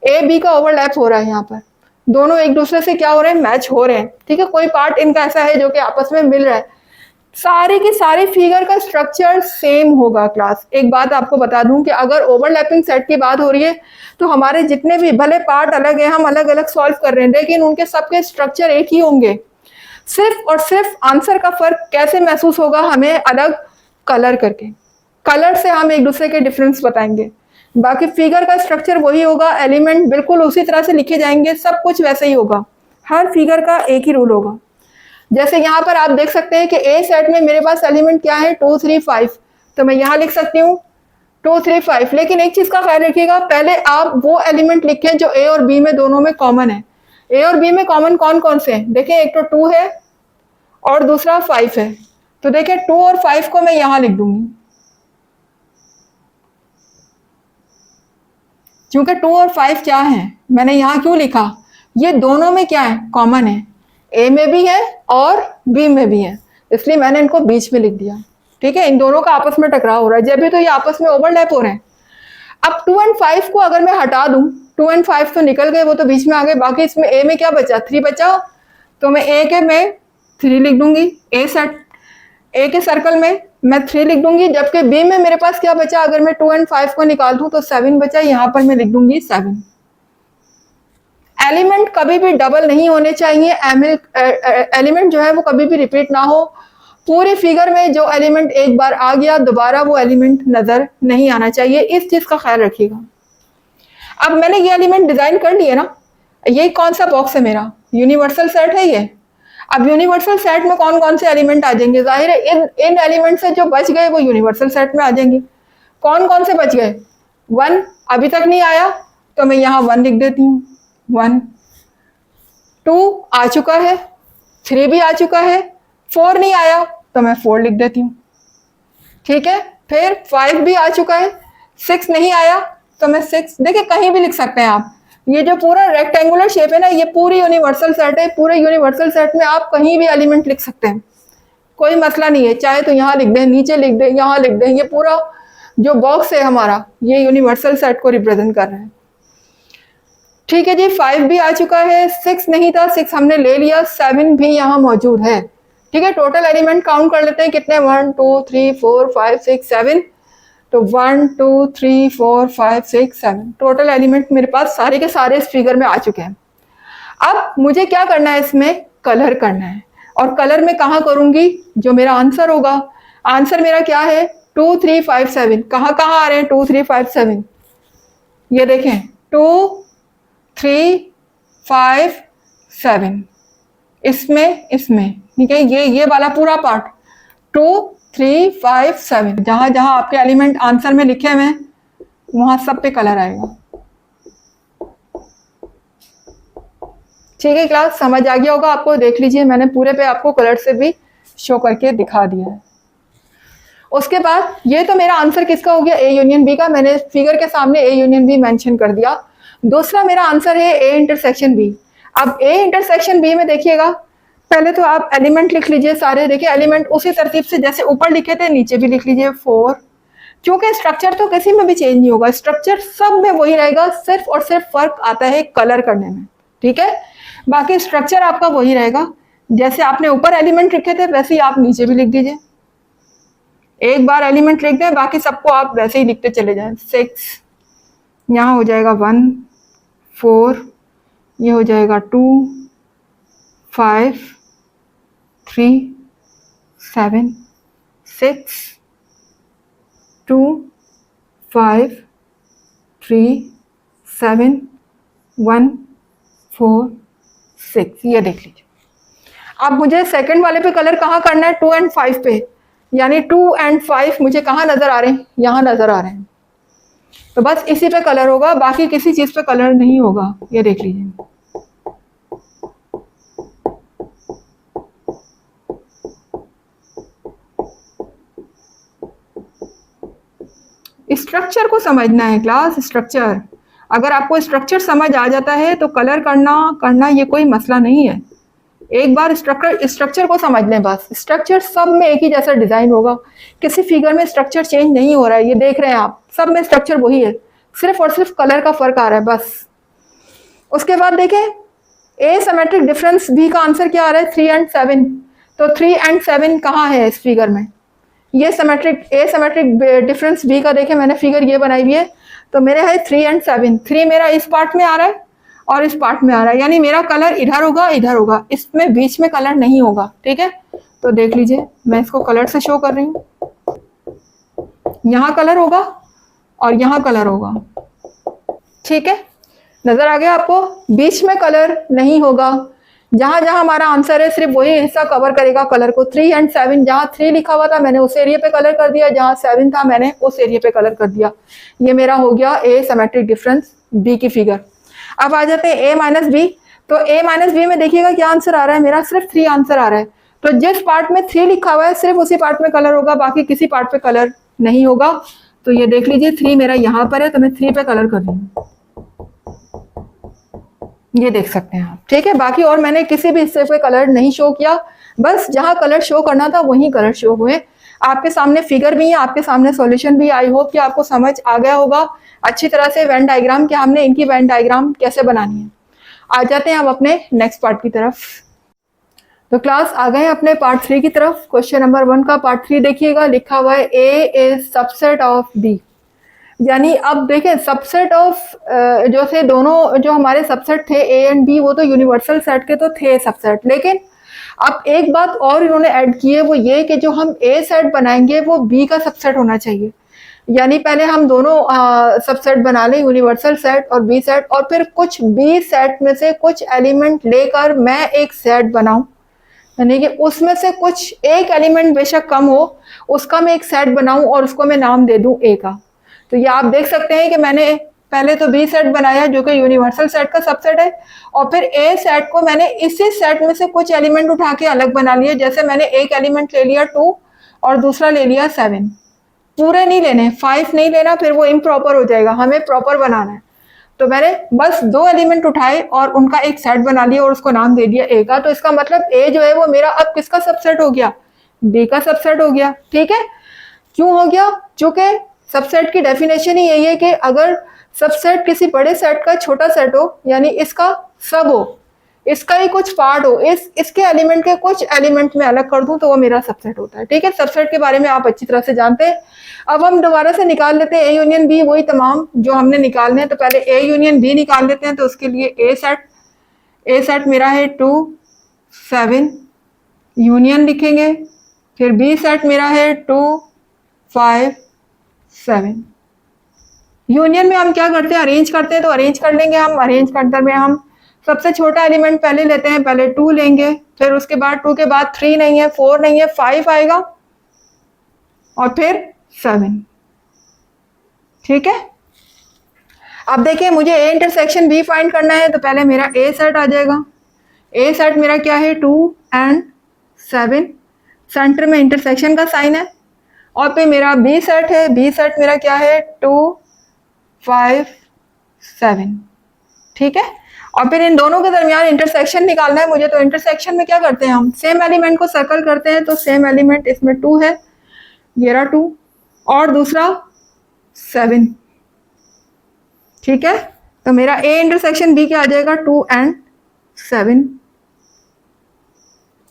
[SPEAKER 1] ए बी का ओवरलैप हो रहा है, यहाँ पर दोनों एक दूसरे से क्या हो रहे हैं? मैच हो रहे हैं। ठीक है, कोई पार्ट इनका ऐसा है जो कि आपस में मिल रहा है। सारी की सारी फिगर का स्ट्रक्चर सेम होगा क्लास। एक बात आपको बता दूं कि अगर ओवरलैपिंग सेट की बात हो रही है तो हमारे जितने भी भले पार्ट अलग है, हम अलग अलग सॉल्व कर रहे हैं, लेकिन उनके सबके स्ट्रक्चर एक ही होंगे। सिर्फ और सिर्फ आंसर का फर्क कैसे महसूस होगा? हमें अलग कलर करके, कलर से हम एक दूसरे के डिफरेंस बताएंगे। बाकी फिगर का स्ट्रक्चर वही होगा, एलिमेंट बिल्कुल उसी तरह से लिखे जाएंगे, सब कुछ वैसे ही होगा। हर फिगर का एक ही रूल होगा। जैसे यहाँ पर आप देख सकते हैं कि ए सेट में मेरे पास एलिमेंट क्या है? 2 3 5, तो मैं यहाँ लिख सकती हूँ 2 3 5। लेकिन एक चीज का ख्याल रखिएगा, पहले आप वो एलिमेंट लिखें जो ए और बी में दोनों में कॉमन है। ए और बी में कॉमन कौन कौन से हैं? देखिए, एक तो 2 है और दूसरा 5 है। तो देखिए 2 और 5 को मैं यहाँ लिख दूंगी, क्योंकि 2 और 5 क्या है, मैंने यहाँ क्यों लिखा? ये दोनों में क्या है? कॉमन है, ए में भी है और बी में भी है, इसलिए मैंने इनको बीच में लिख दिया। ठीक है, इन दोनों का आपस में टकराव हो रहा है, जब भी तो ये आपस में ओवरलैप हो रहे हैं। अब 2 और 5 को अगर मैं हटा दूं, 2 और 5 तो निकल गए, वो तो बीच में आ गए, बाकी इसमें ए में क्या बचा? 3 बचा। तो मैं ए के में 3 लिख दूंगी, ए सेट ए के सर्कल में मैं 3 लिख दूंगी, जबकि बी में मेरे पास क्या बचा? अगर मैं 2 और 5 को निकाल दूं तो 7 बचा, यहाँ पर मैं लिख दूंगी 7। एलिमेंट कभी भी डबल नहीं होने चाहिए, एलिमेंट जो है वो कभी भी रिपीट ना हो। पूरी फिगर में जो एलिमेंट एक बार आ गया दोबारा वो एलिमेंट नजर नहीं आना चाहिए, इस चीज का ख्याल रखिएगा। अब मैंने ये एलिमेंट डिजाइन कर लिए ना, ये कौन सा बॉक्स है मेरा? यूनिवर्सल सेट है ये। अब यूनिवर्सल सेट में कौन कौन से एलिमेंट आ जाएंगे? जाहिर है इन एलिमेंट से जो बच गए वो यूनिवर्सल सेट में आ जाएंगे। कौन कौन से बच गए? 1 अभी तक नहीं आया, तो मैं यहाँ 1 लिख देती हूँ, 1। 2 आ चुका है, 3 भी आ चुका है, 4 नहीं आया तो मैं 4 लिख देती हूँ। ठीक है, फिर 5 भी आ चुका है, 6 नहीं आया तो मैं 6, देखिए कहीं भी लिख सकते हैं आप। ये जो पूरा रेक्टेंगुलर शेप है ना, ये पूरी यूनिवर्सल सेट है। पूरे यूनिवर्सल सेट में आप कहीं भी एलिमेंट लिख सकते हैं, कोई मसला नहीं है। चाहे तो यहाँ लिख दें, नीचे लिख दें, यहाँ लिख दें, ये पूरा जो बॉक्स है हमारा ये यूनिवर्सल सेट को रिप्रेजेंट कर रहा है। ठीक है जी, 5 भी आ चुका है, 6 नहीं था, 6 हमने ले लिया, 7 भी यहाँ मौजूद है। ठीक है, टोटल एलिमेंट काउंट कर लेते हैं कितने? 1 2 3 4 5 6 7। तो 1 2 3 4 5 6 7 टोटल एलिमेंट मेरे पास सारे के सारे इस फिगर में आ चुके हैं। अब मुझे क्या करना है? इसमें कलर करना है, और कलर में कहाँ करूंगी? जो मेरा आंसर होगा, आंसर मेरा क्या है? 2 3 5 7। कहाँ कहाँ आ रहे हैं 2 3 5 7? ये देखें 2 3 5 7, इसमें इसमें ठीक है, ये वाला पूरा पार्ट 2 3 5 7, जहां जहां आपके एलिमेंट आंसर में लिखे हुए हैं वहां सब पे कलर आएगा। ठीक है क्लास, समझ आ गया होगा आपको। देख लीजिए मैंने पूरे पे आपको कलर से भी शो करके दिखा दिया है। उसके बाद ये तो मेरा आंसर किसका हो गया, ए यूनियन बी का। मैंने फिगर के सामने ए यूनियन बी मेंशन कर दिया। दूसरा मेरा आंसर है ए इंटरसेक्शन बी। अब ए इंटरसेक्शन बी में देखिएगा, पहले तो आप एलिमेंट लिख लीजिए सारे। देखिए एलिमेंट उसी तरतीब से जैसे ऊपर लिखे थे नीचे भी लिख लीजिए 4, क्योंकि स्ट्रक्चर तो किसी में भी चेंज नहीं होगा, स्ट्रक्चर सब में वही रहेगा, सिर्फ और सिर्फ फर्क आता है कलर करने में। ठीक है, बाकी स्ट्रक्चर आपका वही रहेगा। जैसे आपने ऊपर एलिमेंट लिखे थे वैसे ही आप नीचे भी लिख दीजिए। एक बार एलिमेंट लिख दें, बाकी सबको आप वैसे ही लिखते चले जाएं। 6 यहाँ हो जाएगा 1 4, ये हो जाएगा 2 5 3 7 6 2 5 3 7 1 4 6, ये देख लीजिए। अब मुझे सेकंड वाले पे कलर कहाँ करना है, 2 और 5 पे, यानी 2 और 5 मुझे कहाँ नजर आ रहे हैं, यहाँ नजर आ रहे हैं। तो बस इसी पे कलर होगा, बाकी किसी चीज पे कलर नहीं होगा। ये देख लीजिए। स्ट्रक्चर को समझना है क्लास, स्ट्रक्चर। अगर आपको स्ट्रक्चर समझ आ जाता है तो कलर करना ये कोई मसला नहीं है। एक बार स्ट्रक्चर को समझ लें बस। स्ट्रक्चर सब में एक ही जैसा डिजाइन होगा, किसी फिगर में स्ट्रक्चर चेंज नहीं हो रहा है। ये देख रहे हैं आप, सब में स्ट्रक्चर वही है, सिर्फ और सिर्फ कलर का फर्क आ रहा है बस। उसके बाद देखें ए सिमेट्रिक डिफरेंस बी का आंसर क्या आ रहा है, 3 और 7। तो 3 और 7 कहाँ है इस फिगर में, ये सिमेट्रिक ए सिमेट्रिक डिफरेंस बी का देखें मैंने फिगर ये बनाई हुई है। तो मेरे है 3 और 7, 3 मेरा इस पार्ट में आ रहा है और इस पार्ट में आ रहा है, यानी मेरा कलर इधर होगा इधर होगा, इसमें बीच में कलर नहीं होगा। ठीक है, तो देख लीजिए मैं इसको कलर से शो कर रही हूँ। यहाँ कलर होगा और यहाँ कलर होगा। ठीक है, नजर आ गया आपको, बीच में कलर नहीं होगा। जहां जहां हमारा आंसर है सिर्फ वही हिस्सा कवर करेगा कलर को। 3 और 7, जहां 3 लिखा हुआ था मैंने उस एरिया पे कलर कर दिया, जहां 7 था मैंने उस एरिया पे कलर कर दिया। ये मेरा हो गया ए सिमेट्रिक डिफरेंस बी की फिगर। अब आ जाते हैं ए माइनस बी। तो ए माइनस बी में देखिएगा क्या आंसर आ रहा है, मेरा सिर्फ 3 आंसर आ रहा है। तो जिस पार्ट में 3 लिखा हुआ है सिर्फ उसी पार्ट में कलर होगा, बाकी किसी पार्ट पे कलर नहीं होगा। तो ये देख लीजिए 3 मेरा यहाँ पर है, तो मैं 3 पे कलर कर रही हूँ, ये देख सकते हैं आप। ठीक है, बाकी और मैंने किसी भी हिस्से पे कलर नहीं शो किया, बस जहां कलर शो करना था वहीं कलर शो हुए। आपके सामने फिगर भी है, आपके सामने सॉल्यूशन भी। आई होप कि आपको समझ आ गया होगा अच्छी तरह से वेन डायग्राम कि हमने इनकी वेन डायग्राम कैसे बनानी है। आ जाते हैं अब अपने नेक्स्ट पार्ट की तरफ। तो क्लास आ गए अपने पार्ट 3 की तरफ। क्वेश्चन नंबर 1 का पार्ट 3 देखिएगा, लिखा हुआ है ए इज सबसेट ऑफ बी। यानी अब देखें सबसेट ऑफ जो थे दोनों जो हमारे सबसेट थे ए एंड बी, वो तो यूनिवर्सल सेट के तो थे सबसेट, लेकिन अब एक बात और इन्होंने ऐड की है, वो ये कि जो हम ए सेट बनाएंगे वो बी का सबसेट होना चाहिए। यानी पहले हम दोनों सबसेट बना लें, यूनिवर्सल सेट और बी सेट, और फिर कुछ बी सेट में से कुछ एलिमेंट लेकर मैं एक सेट बनाऊं, यानी कि उसमें से कुछ एक एलिमेंट बेशक कम हो उसका मैं एक सेट बनाऊं और उसको मैं नाम दे दूं ए का। तो ये आप देख सकते हैं कि मैंने पहले तो बी सेट बनाया जो कि यूनिवर्सल सेट का सबसेट है, और फिर ए सेट को मैंने इसी सेट में से कुछ एलिमेंट उठा के अलग बना लिए। जैसे मैंने एक एलिमेंट ले लिया 2 और दूसरा ले लिया 7। पूरे नहीं लेने, 5 नहीं लेना, फिर वो इम्प्रॉपर हो जाएगा, हमें प्रॉपर बनाना है। तो मैंने बस 2 एलिमेंट उठाए और उनका एक सेट बना लिया और उसको नाम दे दिया ए का। तो इसका मतलब ए जो है वो मेरा अब किसका सबसेट हो गया, बी का सबसेट हो गया। ठीक है, क्यों हो गया, चूंकि सबसेट की डेफिनेशन ही यही है कि अगर सबसेट किसी बड़े सेट का छोटा सेट हो, यानी इसका सब हो, इसका ही कुछ पार्ट हो, इसके एलिमेंट के कुछ एलिमेंट में अलग कर दूं तो वो मेरा सबसेट होता है। ठीक है, सबसेट के बारे में आप अच्छी तरह से जानते हैं। अब हम दोबारा से निकाल लेते हैं ए यूनियन बी, वही तमाम जो हमने निकालने हैं। तो पहले ए यूनियन बी निकाल लेते हैं। तो उसके लिए ए सेट मेरा है 2 7, यूनियन लिखेंगे, फिर बी सेट मेरा है 2 5 7, यूनियन में हम क्या करते हैं, अरेंज करते हैं, तो अरेंज कर लेंगे हम। अरेंज करते में हम सबसे छोटा एलिमेंट पहले लेते हैं, पहले 2 लेंगे, फिर उसके बाद 2 के बाद 3 नहीं है, 4 नहीं है, 5 आएगा और फिर 7। ठीक है, अब देखिए मुझे ए इंटरसेक्शन बी फाइंड करना है, तो पहले मेरा ए सेट आ जाएगा। ए सेट मेरा क्या है, 2 एंड 7, सेंटर में इंटरसेक्शन का साइन है। और फिर मेरा बी सेट है, बी सेट मेरा क्या है, 2 5 7। ठीक है, और फिर इन दोनों के दरमियान इंटरसेक्शन निकालना है मुझे। तो इंटरसेक्शन में क्या करते हैं हम, सेम एलिमेंट को सर्कल करते हैं। तो सेम एलिमेंट इसमें 2 है, ये रहा 2, और दूसरा 7। ठीक है, तो मेरा ए इंटरसेक्शन बी क्या आ जाएगा, 2 एंड 7।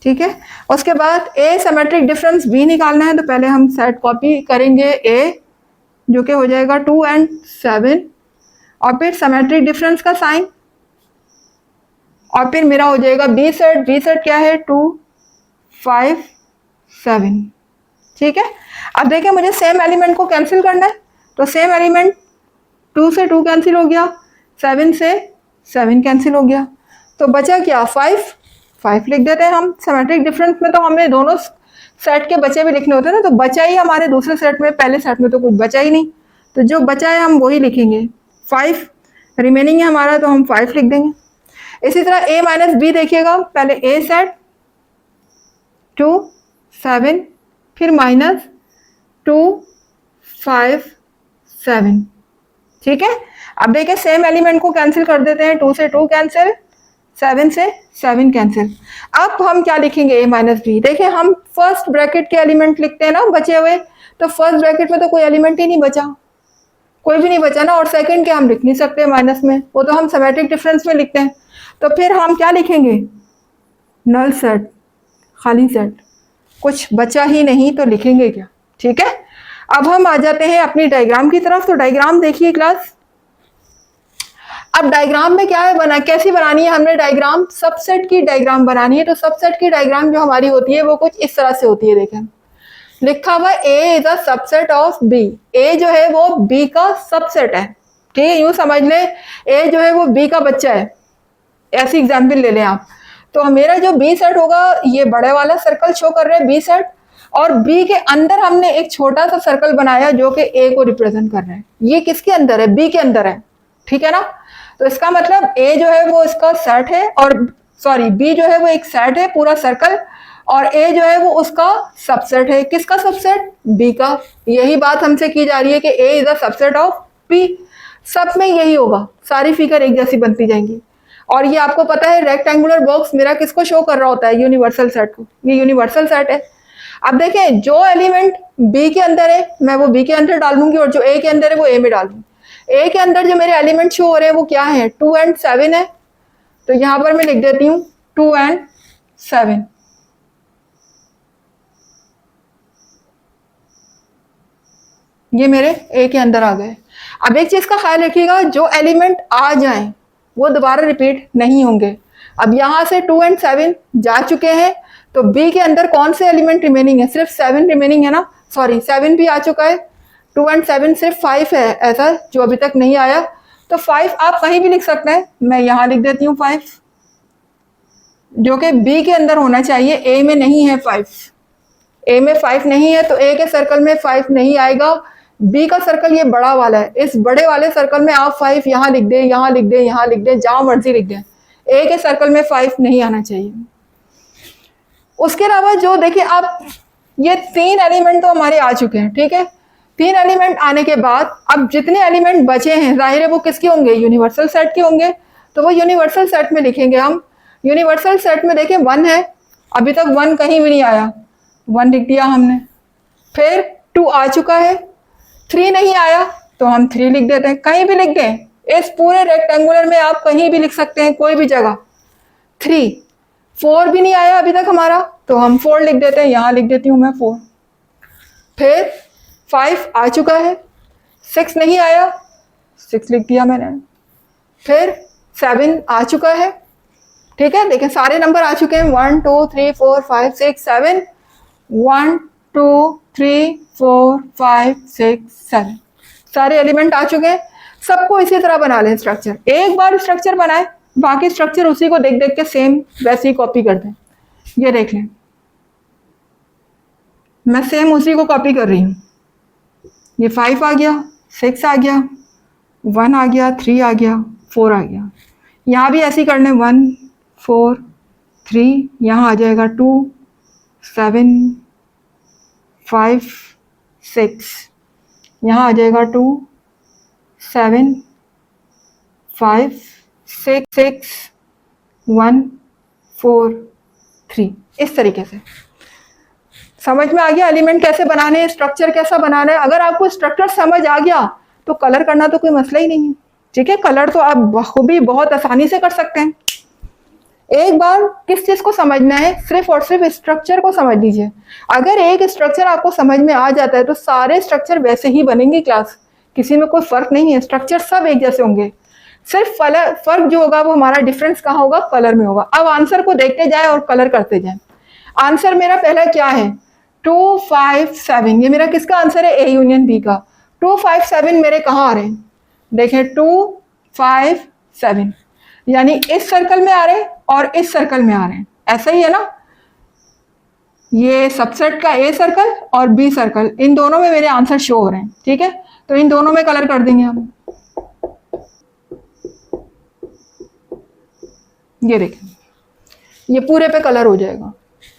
[SPEAKER 1] ठीक है, उसके बाद ए सिमेट्रिक डिफरेंस बी निकालना है। तो पहले हम सेट कॉपी करेंगे ए, जो कि हो जाएगा 2 एंड 7, और फिर सिमेट्रिक डिफरेंस का साइन, और फिर मेरा हो जाएगा बी सेट। बी सेट क्या है, 2 5 7। ठीक है, अब देखिए मुझे सेम एलिमेंट को कैंसिल करना है। तो सेम एलिमेंट 2 से 2 कैंसिल हो गया, 7 से 7 कैंसिल हो गया, तो बचा क्या, 5 लिख देते हैं हम। सिमेट्रिक डिफरेंस में तो हमें दोनों सेट के बचे भी लिखने होते हैं ना, तो बचा ही हमारे दूसरे सेट में, पहले सेट में तो कुछ बचा ही नहीं, तो जो बचा है हम वही लिखेंगे। 5 रिमेनिंग है हमारा, तो हम 5 लिख देंगे। इसी तरह a माइनस बी देखिएगा, पहले a सेट 2 7, फिर माइनस 2 5 7। ठीक है, अब देखिए सेम एलिमेंट को कैंसिल कर देते हैं, 2 से 2 कैंसिल, 7 से 7 कैंसिल। अब हम क्या लिखेंगे, a माइनस बी। देखिए हम फर्स्ट ब्रैकेट के एलिमेंट लिखते हैं ना बचे हुए, तो फर्स्ट ब्रैकेट में तो कोई एलिमेंट ही नहीं बचा, कोई भी नहीं बचा ना, और सेकंड के हम लिख नहीं सकते माइनस में, वो तो हम सिमेट्रिक डिफरेंस में लिखते हैं। तो फिर हम क्या लिखेंगे, नल सेट, खाली सेट, कुछ बचा ही नहीं तो लिखेंगे क्या। ठीक है, अब हम आ जाते हैं अपनी डायग्राम की तरफ। तो डायग्राम देखिए क्लास, अब डायग्राम में क्या है, कैसी बनानी है हमने डायग्राम, सबसेट की डायग्राम बनानी है। तो सबसेट की डायग्राम जो हमारी होती है वो कुछ इस तरह से होती है। देखें लिखा हुआ A is a subset of B, A जो है वो बी का सबसेट है। ठीक है, यूं समझ ले ए जो है वो बी का बच्चा है, ऐसी एग्जाम्पल ले लें आप। तो मेरा जो बी सेट होगा, ये बड़े वाला सर्कल शो कर रहे हैं बी सेट, और बी के अंदर हमने एक छोटा सा सर्कल बनाया जो कि ए को रिप्रेजेंट कर रहा है। ये किसके अंदर है, बी के अंदर है। ठीक है ना, तो इसका मतलब ए जो है वो इसका सेट है, और सॉरी बी जो है वो एक सेट है पूरा सर्कल, और ए जो है वो उसका सबसेट है। किसका सबसेट, बी का। यही बात हमसे की जा रही है कि A is a subset of B. सब में यही होगा, सारी फिगर एक जैसी बनती जाएंगी। और ये आपको पता है रेक्टेंगुलर बॉक्स मेरा किसको शो कर रहा होता है, यूनिवर्सल सेट को। ये यूनिवर्सल सेट है। अब देखें जो एलिमेंट बी के अंदर है मैं वो बी के अंदर डाल दूंगी, और जो ए के अंदर है वो ए में डाल दूंगी। ए के अंदर जो मेरे एलिमेंट शो हो रहे हैं वो क्या है, 2 एंड 7 है। तो यहां पर मैं लिख देती हूँ 2 एंड 7। ये मेरे ए के अंदर आ गए। अब एक चीज का ख्याल रखिएगा, जो एलिमेंट आ जाएं वो दोबारा रिपीट नहीं होंगे। अब यहां से 2 एंड 7 जा चुके हैं, तो बी के अंदर कौन से एलिमेंट रिमेनिंग है, सिर्फ 7 रिमेनिंग है ना, सॉरी 7 भी आ चुका है, 2 एंड 7 सिर्फ 5 है ऐसा जो अभी तक नहीं आया। तो 5 आप कहीं भी लिख सकते हैं, मैं यहां लिख देती हूँ 5, जो कि बी के अंदर होना चाहिए, ए में नहीं है 5, ए में 5 नहीं है, तो ए के सर्कल में 5 नहीं आएगा। बी का सर्कल ये बड़ा वाला है, इस बड़े वाले सर्कल में आप 5 यहाँ लिख दें, यहाँ लिख दें, यहाँ लिख दें, जहां मर्जी लिख दें, ए के सर्कल में 5 नहीं आना चाहिए। उसके अलावा जो देखिए आप, ये 3 एलिमेंट तो हमारे आ चुके हैं। ठीक है, 3 एलिमेंट आने के बाद अब जितने एलिमेंट बचे हैं जाहिर है वो किसके होंगे, यूनिवर्सल सेट के होंगे। तो वो यूनिवर्सल सेट में लिखेंगे हम। यूनिवर्सल सेट में देखिए 1 है, अभी तक 1 कहीं भी नहीं आया, 1 लिख दिया हमने। फिर 2 आ चुका है, 3 नहीं आया तो हम 3 लिख देते हैं, कहीं भी लिख दें, इस पूरे रेक्टेंगुलर में आप कहीं भी लिख सकते हैं, कोई भी जगह 3। 4 भी नहीं आया अभी तक हमारा, तो हम 4 लिख देते हैं, यहां लिख देती हूं मैं 4। फिर 5 आ चुका है, 6 नहीं आया, 6 लिख दिया मैंने। फिर 7 आ चुका है। ठीक है, देखिए सारे नंबर आ चुके हैं, 1 2 3 4 5 6 7, 1 2 3 4 5 6 7, सारे एलिमेंट आ चुके हैं, सबको इसी तरह बना लें स्ट्रक्चर। एक बार स्ट्रक्चर बनाए, बाकी स्ट्रक्चर उसी को देख देख के सेम वैसे ही कॉपी कर दें। ये देख लें, मैं सेम उसी को कॉपी कर रही हूँ। ये 5 आ गया, 6 आ गया, 1 आ गया, 3 आ गया, 4 आ गया। यहाँ भी ऐसे ही करने 1 4 3, यहाँ आ जाएगा 2 7 5 6, यहाँ आ जाएगा 2 7 5 6 6 1 4 3। इस तरीके से समझ में आ गया एलिमेंट कैसे बनाने हैं, स्ट्रक्चर कैसा बनाना है। अगर आपको स्ट्रक्चर समझ आ गया तो कलर करना तो कोई मसला ही नहीं है, ठीक है। कलर तो आप बखूबी बहुत आसानी से कर सकते हैं। एक बार किस चीज को समझना है, सिर्फ और सिर्फ स्ट्रक्चर को समझ लीजिए। अगर एक स्ट्रक्चर आपको समझ में आ जाता है तो सारे स्ट्रक्चर वैसे ही बनेंगे क्लास, किसी में कोई फर्क नहीं है, स्ट्रक्चर सब एक जैसे होंगे। सिर्फ फर्क जो होगा वो हमारा डिफरेंस कहाँ होगा, कलर में होगा। अब आंसर को देखते जाए और कलर करते जाए। आंसर मेरा पहला क्या है, 2 5 7। ये मेरा किसका आंसर है, ए यूनियन बी का। 2 5 7 मेरे कहाँ आ रहे हैं, देखें 2 5 7, यानी इस सर्कल में आ रहे हैं और इस सर्कल में आ रहे हैं, ऐसा ही है ना। ये सबसेट का ए सर्कल और बी सर्कल, इन दोनों में मेरे आंसर शो हो रहे हैं, ठीक है। तो इन दोनों में कलर कर देंगे हम। ये देखें, ये पूरे पे कलर हो जाएगा,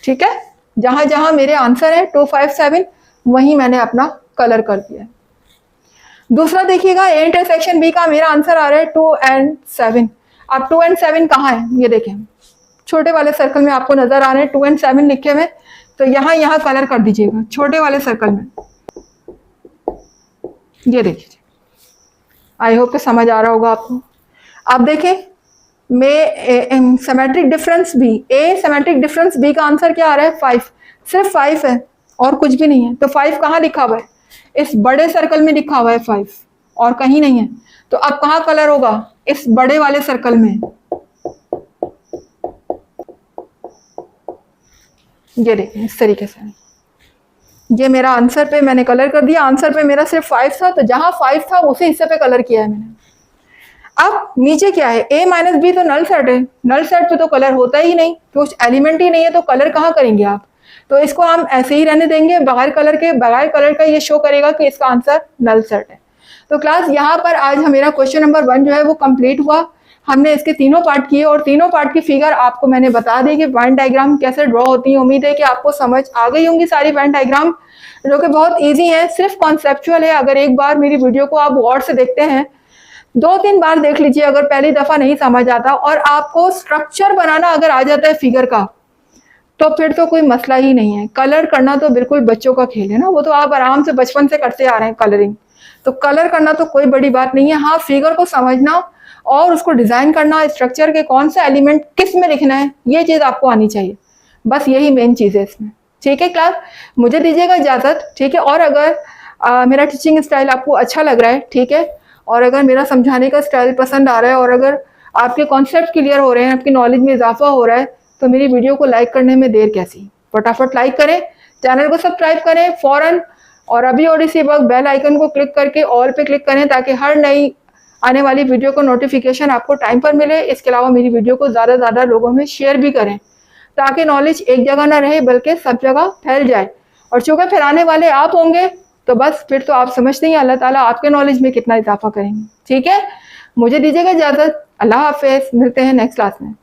[SPEAKER 1] ठीक है। जहां जहां मेरे आंसर है 2 5 7, वहीं मैंने अपना कलर कर दिया है। दूसरा देखिएगा, ए इंटरसेक्शन बी का मेरा आंसर आ रहा है 2 and 7। अब 2 and 7 कहाँ है, ये देखें छोटे वाले सर्कल में आपको नजर आ रहे हैं 2 and 7 लिखे हुए, तो यहाँ कलर कर दीजिएगा छोटे वाले सर्कल में। ये देखिए, आई होप कि समझ आ रहा होगा आपको। अब देखें में symmetric difference B, A symmetric difference B का आंसर क्या आ रहा है, 5। सिर्फ 5 है और कुछ भी नहीं है। तो 5 कहाँ लिखा हुआ है, इस बड़े सर्कल में लिखा हुआ है 5, और कहीं नहीं है। तो अब कहाँ कलर होगा, इस बड़े वाले सर्कल में। ये देखिए इस तरीके से, ये मेरा आंसर पे मैंने कलर कर दिया। आंसर पे मेरा सिर्फ 5 था, तो जहां 5 था उसी हिस्से पे कलर किया है मैंने। अब नीचे क्या है, a माइनस बी तो नल सेट है, नल सेट पे तो कलर होता ही नहीं, तो एलिमेंट ही नहीं है, तो कलर कहाँ करेंगे आप। तो इसको हम ऐसे ही रहने देंगे बगैर कलर के। बगैर कलर का ये शो करेगा कि इसका आंसर नल सेट है। तो क्लास यहाँ पर आज मेरा क्वेश्चन नंबर 1 जो है वो कंप्लीट हुआ। हमने इसके तीनों पार्ट किए और तीनों पार्ट की फिगर आपको मैंने बता दी कि वेन डायग्राम कैसे ड्रॉ होती है। उम्मीद है कि आपको समझ आ गई होंगी सारी वेन डायग्राम, जो कि बहुत ईजी है, सिर्फ कॉन्सेप्चुअल है। अगर एक बार मेरी वीडियो को आप गौर से देखते हैं, 2-3 बार देख लीजिए, अगर पहली दफा नहीं समझ आता और आपको स्ट्रक्चर बनाना अगर आ जाता है फिगर का, तो फिर तो कोई मसला ही नहीं है। कलर करना तो बिल्कुल बच्चों का खेल है ना, वो तो आप आराम से बचपन से करते आ रहे हैं कलरिंग। तो कलर करना तो कोई बड़ी बात नहीं है। हाँ, फिगर को समझना और उसको डिजाइन करना, स्ट्रक्चर के कौन सा एलिमेंट किस में लिखना है, ये चीज आपको आनी चाहिए। बस यही मेन चीज है इसमें, ठीक है क्लास। मुझे दीजिएगा इजाजत, ठीक है। और अगर मेरा टीचिंग स्टाइल आपको अच्छा लग रहा है, ठीक है, और अगर मेरा समझाने का स्टाइल पसंद आ रहा है और अगर आपके कॉन्सेप्ट क्लियर हो रहे हैं, आपकी नॉलेज में इजाफा हो रहा है, तो मेरी वीडियो को लाइक करने में देर कैसी, फटाफट लाइक करें, चैनल को सब्सक्राइब करें फौरन, और अभी और इसी वक्त बेल आइकन को क्लिक करके ऑल पे क्लिक करें, ताकि हर नई आने वाली वीडियो को नोटिफिकेशन आपको टाइम पर मिले। इसके अलावा मेरी वीडियो को ज़्यादा से ज़्यादा लोगों में शेयर भी करें, ताकि नॉलेज एक जगह ना रहे बल्कि सब जगह फैल जाए। और चूँकि फैलाने वाले आप होंगे, तो बस फिर तो आप समझते ही अल्लाह ताला आपके नॉलेज में कितना इजाफा करेंगे, ठीक है। मुझे दीजिएगा इजाज़त, अल्लाह हाफिज़, मिलते हैं नेक्स्ट क्लास में।